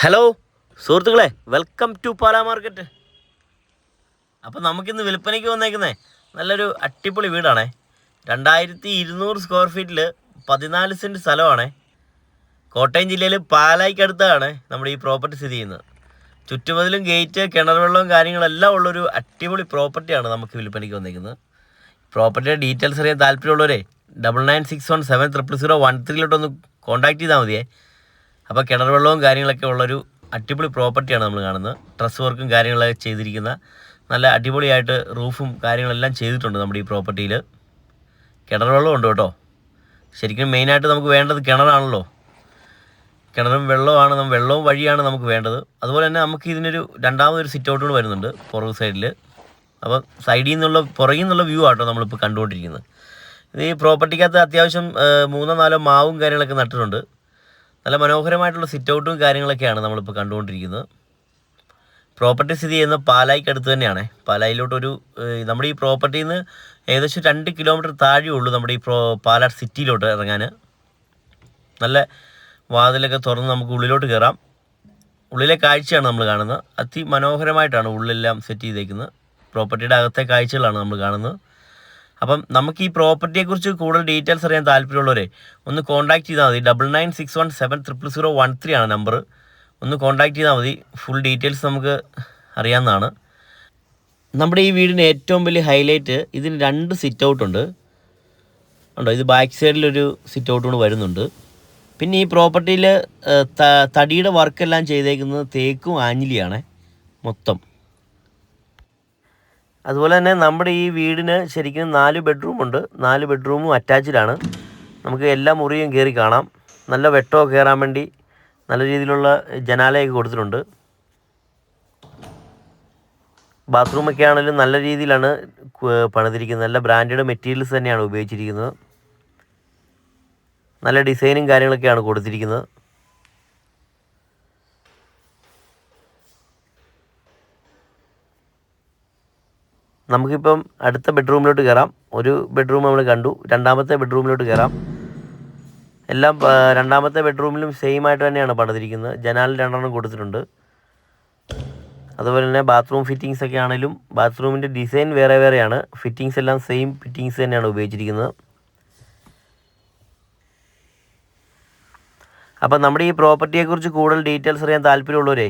Hello സുഹൃത്തുക്കളെ, welcome to Pala market. അപ്പോൾ നമുക്കിന്ന് വിൽപ്പനയ്ക്ക് വന്നേക്കുന്നേ നല്ലൊരു അടിപൊളി വീടാണേ. 2200 സ്ക്വയർ ഫീറ്റിൽ 14 സെൻറ്റ് സ്ഥലമാണേ. കോട്ടയം ജില്ലയിൽ പാലായ്ക്കടുത്താണ് നമ്മുടെ ഈ പ്രോപ്പർട്ടി സ്ഥിതി ചെയ്യുന്നത്. ചുറ്റുമതിലും ഗേറ്റ്, കിണർ വെള്ളവും കാര്യങ്ങളെല്ലാം ഉള്ളൊരു അടിപൊളി പ്രോപ്പർട്ടിയാണ് നമുക്ക് വിൽപ്പനയ്ക്ക് വന്നേക്കുന്നത്. പ്രോപ്പർട്ടിയുടെ ഡീറ്റെയിൽസ് അറിയാൻ താല്പര്യമുള്ളവരെ 9961700013 കോൺടാക്ട് ചെയ്താൽ മതിയേ. അപ്പോൾ കിണർ വെള്ളവും കാര്യങ്ങളൊക്കെ ഉള്ളൊരു അടിപൊളി പ്രോപ്പർട്ടിയാണ് നമ്മൾ കാണുന്നത്. ഡ്രസ് വർക്കും കാര്യങ്ങളൊക്കെ ചെയ്തിരിക്കുന്ന നല്ല അടിപൊളിയായിട്ട് റൂഫും കാര്യങ്ങളെല്ലാം ചെയ്തിട്ടുണ്ട് നമ്മുടെ ഈ പ്രോപ്പർട്ടിയിൽ. കിണർ വെള്ളം ഉണ്ട് കേട്ടോ. ശരിക്കും മെയിനായിട്ട് നമുക്ക് വേണ്ടത് കിണറാണല്ലോ. കിണറും വെള്ളമാണ്, വെള്ളവും വഴിയാണ് നമുക്ക് വേണ്ടത്. അതുപോലെ തന്നെ നമുക്ക് ഇതിനൊരു രണ്ടാമതൊരു സിറ്റ് ഔട്ട് കൂടെ വരുന്നുണ്ട് പുറകു സൈഡിൽ. അപ്പം സൈഡിൽ നിന്നുള്ള പുറകിൽ നിന്നുള്ള വ്യൂ ആട്ടോ നമ്മളിപ്പോൾ കണ്ടുകൊണ്ടിരിക്കുന്നത്. ഇത് ഈ പ്രോപ്പർട്ടിക്കകത്ത് അത്യാവശ്യം 3-4 മാവും കാര്യങ്ങളൊക്കെ നട്ടിട്ടുണ്ട്. നല്ല മനോഹരമായിട്ടുള്ള സിറ്റ് ഔട്ടും കാര്യങ്ങളൊക്കെയാണ് നമ്മളിപ്പോൾ കണ്ടുകൊണ്ടിരിക്കുന്നത്. പ്രോപ്പർട്ടി സ്ഥിതി ചെയ്യുന്ന പാലായ്ക്കടുത്ത് തന്നെയാണ്. പാലായിലോട്ടൊരു നമ്മുടെ ഈ പ്രോപ്പർട്ടിയിൽ നിന്ന് ഏകദേശം 2 കിലോമീറ്റർ താഴെയുള്ളൂ നമ്മുടെ ഈ പാലാ സിറ്റിയിലോട്ട് ഇറങ്ങാൻ. നല്ല വാതിലൊക്കെ തുറന്ന് നമുക്ക് ഉള്ളിലോട്ട് കയറാം. ഉള്ളിലെ കാഴ്ചയാണ് നമ്മൾ കാണുന്നത്. അതിമനോഹരമായിട്ടാണ് ഉള്ളിലെല്ലാം സെറ്റ് ചെയ്തേക്കുന്നത്. പ്രോപ്പർട്ടിയുടെ അകത്തെ കാഴ്ചകളാണ് നമ്മൾ കാണുന്നത്. അപ്പം നമുക്ക് ഈ പ്രോപ്പർട്ടിയെക്കുറിച്ച് കൂടുതൽ ഡീറ്റെയിൽസ് അറിയാൻ താല്പര്യമുള്ളവരെ ഒന്ന് കോൺടാക്ട് ചെയ്താൽ മതി. 9961700013 ആണ് നമ്പർ. ഒന്ന് കോൺടാക്ട് ചെയ്താൽ മതി. ഫുൾ ഡീറ്റെയിൽസ് നമുക്ക് അറിയാവുന്നതാണ്. നമ്മുടെ ഈ വീടിൻ്റെ ഏറ്റവും വലിയ ഹൈലൈറ്റ് ഇതിന് 2 സിറ്റ് ഔട്ട് ഉണ്ട്. ഇത് ബാക്ക് സൈഡിലൊരു സിറ്റ് ഔട്ട് കൊണ്ട് വരുന്നുണ്ട്. പിന്നെ ഈ പ്രോപ്പർട്ടിയിൽ തടിയുടെ വർക്കെല്ലാം ചെയ്തേക്കുന്നത് തേക്കും ആഞ്ഞിലിയാണ് മൊത്തം. അതുപോലെ തന്നെ നമ്മുടെ ഈ വീടിന് ശരിക്കും 4 ബെഡ്റൂമുണ്ട്. 4 ബെഡ്റൂമും അറ്റാച്ച്ഡാണ്. നമുക്ക് എല്ലാ മുറിയും കയറി കാണാം. നല്ല വെട്ടമൊക്കെ കയറാൻ വേണ്ടി നല്ല രീതിയിലുള്ള ജനാലയൊക്കെ കൊടുത്തിട്ടുണ്ട്. ബാത്റൂമൊക്കെ ആണെങ്കിലും നല്ല രീതിയിലാണ് പണിതിരിക്കുന്നത്. നല്ല ബ്രാൻഡഡ് മെറ്റീരിയൽസ് തന്നെയാണ് ഉപയോഗിച്ചിരിക്കുന്നത്. നല്ല ഡിസൈനും കാര്യങ്ങളൊക്കെയാണ് കൊടുത്തിരിക്കുന്നത്. നമുക്കിപ്പം അടുത്ത ബെഡ്റൂമിലോട്ട് കയറാം. ഒരു ബെഡ്റൂം നമ്മൾ കണ്ടു. രണ്ടാമത്തെ ബെഡ്റൂമിലോട്ട് കയറാം. എല്ലാം രണ്ടാമത്തെ ബെഡ്റൂമിലും സെയിം ആയിട്ട് തന്നെയാണ് പണിതിരിക്കുന്നത്. ജനാലിൽ 2 കൊടുത്തിട്ടുണ്ട്. അതുപോലെ തന്നെ ബാത്റൂം ഫിറ്റിങ്സ് ഒക്കെ ആണെങ്കിലും ബാത്റൂമിൻ്റെ ഡിസൈൻ വേറെ വേറെയാണ്. ഫിറ്റിങ്സ് എല്ലാം സെയിം ഫിറ്റിങ്സ് തന്നെയാണ് ഉപയോഗിച്ചിരിക്കുന്നത്. അപ്പം നമ്മുടെ ഈ പ്രോപ്പർട്ടിയെക്കുറിച്ച് കൂടുതൽ ഡീറ്റെയിൽസ് അറിയാൻ താല്പര്യമുള്ളവരെ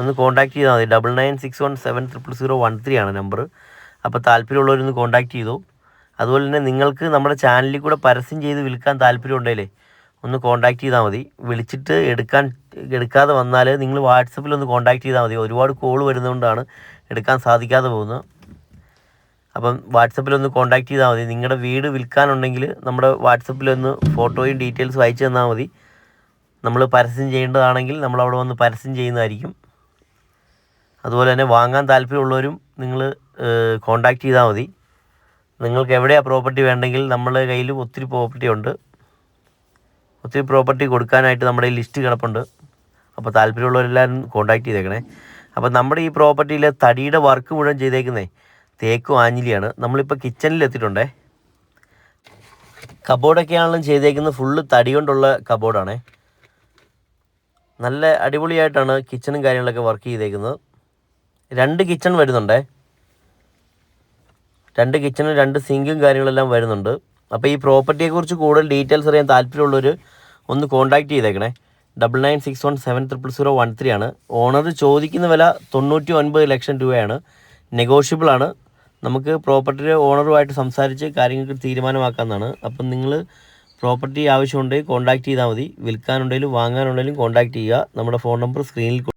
ഒന്ന് കോൺടാക്ട് ചെയ്താൽ മതി. 9961700013 ആണ് നമ്പർ. അപ്പോൾ താല്പര്യമുള്ളവരൊന്ന് കോൺടാക്ട് ചെയ്തു. അതുപോലെ തന്നെ നിങ്ങൾക്ക് നമ്മുടെ ചാനലിൽ കൂടെ പരസ്യം ചെയ്ത് വിൽക്കാൻ താല്പര്യമുണ്ടെങ്കിലേ ഒന്ന് കോൺടാക്ട് ചെയ്താൽ മതി. വിളിച്ചിട്ട് എടുക്കാതെ വന്നാൽ നിങ്ങൾ വാട്സപ്പിലൊന്ന് കോൺടാക്ട് ചെയ്താൽ മതി. ഒരുപാട് കോൾ വരുന്നതുകൊണ്ടാണ് എടുക്കാൻ സാധിക്കാതെ പോകുന്നത്. അപ്പം വാട്സപ്പിലൊന്ന് കോൺടാക്ട് ചെയ്താൽ മതി. നിങ്ങളുടെ വീട് വിൽക്കാനുണ്ടെങ്കിൽ നമ്മുടെ വാട്സപ്പിലൊന്ന് ഫോട്ടോയും ഡീറ്റെയിൽസും അയച്ചു തന്നാൽ മതി. നമ്മൾ പരസ്യം ചെയ്യേണ്ടതാണെങ്കിൽ നമ്മളവിടെ വന്ന് പരസ്യം ചെയ്യുന്നതായിരിക്കും. അതുപോലെ തന്നെ വാങ്ങാൻ താല്പര്യമുള്ളവരും നിങ്ങൾ കോൺടാക്ട് ചെയ്താൽ മതി. നിങ്ങൾക്ക് എവിടെയാണ് പ്രോപ്പർട്ടി വേണ്ടെങ്കിൽ നമ്മുടെ കയ്യിൽ ഒത്തിരി പ്രോപ്പർട്ടി ഉണ്ട്. ഒത്തിരി പ്രോപ്പർട്ടി കൊടുക്കാനായിട്ട് നമ്മുടെ ഈ ലിസ്റ്റ് കിടപ്പുണ്ട്. അപ്പോൾ താല്പര്യമുള്ളവരെല്ലാവരും കോൺടാക്ട് ചെയ്തേക്കണേ. അപ്പോൾ നമ്മുടെ ഈ പ്രോപ്പർട്ടിയിൽ തടിയുടെ വർക്ക് മുഴുവൻ ചെയ്തേക്കുന്നേ തേക്കും ആഞ്ഞിലിയാണ്. നമ്മളിപ്പോൾ കിച്ചണിലെത്തിയിട്ടുണ്ടേ. കബോർഡൊക്കെയാണെങ്കിലും ചെയ്തേക്കുന്നത് ഫുള്ള് തടി കൊണ്ടുള്ള കബോർഡാണേ. നല്ല അടിപൊളിയായിട്ടാണ് കിച്ചണും കാര്യങ്ങളൊക്കെ വർക്ക് ചെയ്തേക്കുന്നത്. 2 കിച്ചൺ വരുന്നുണ്ടേ. 2 കിച്ചണും 2 സിങ്കും കാര്യങ്ങളെല്ലാം വരുന്നുണ്ട്. അപ്പോൾ ഈ പ്രോപ്പർട്ടിയെക്കുറിച്ച് കൂടുതൽ ഡീറ്റെയിൽസ് അറിയാൻ താല്പര്യമുള്ളവർ ഒന്ന് കോൺടാക്ട് ചെയ്തേക്കണേ. 9961700013 ആണ്. ഓണർ ചോദിക്കുന്ന വില 99 ലക്ഷം രൂപയാണ്. നെഗോഷ്യബിൾ ആണ്. നമുക്ക് പ്രോപ്പർട്ടിയുടെ ഓണറുമായിട്ട് സംസാരിച്ച് കാര്യങ്ങൾക്ക് തീരുമാനമാക്കാവുന്നതാണ്. അപ്പം നിങ്ങൾ പ്രോപ്പർട്ടി ആവശ്യമുണ്ടെങ്കിൽ കോൺടാക്ട് ചെയ്താൽ മതി. വിൽക്കാനുണ്ടെങ്കിലും വാങ്ങാനുണ്ടെങ്കിലും കോൺടാക്ട് ചെയ്യുക. നമ്മുടെ ഫോൺ നമ്പർ സ്ക്രീനിൽ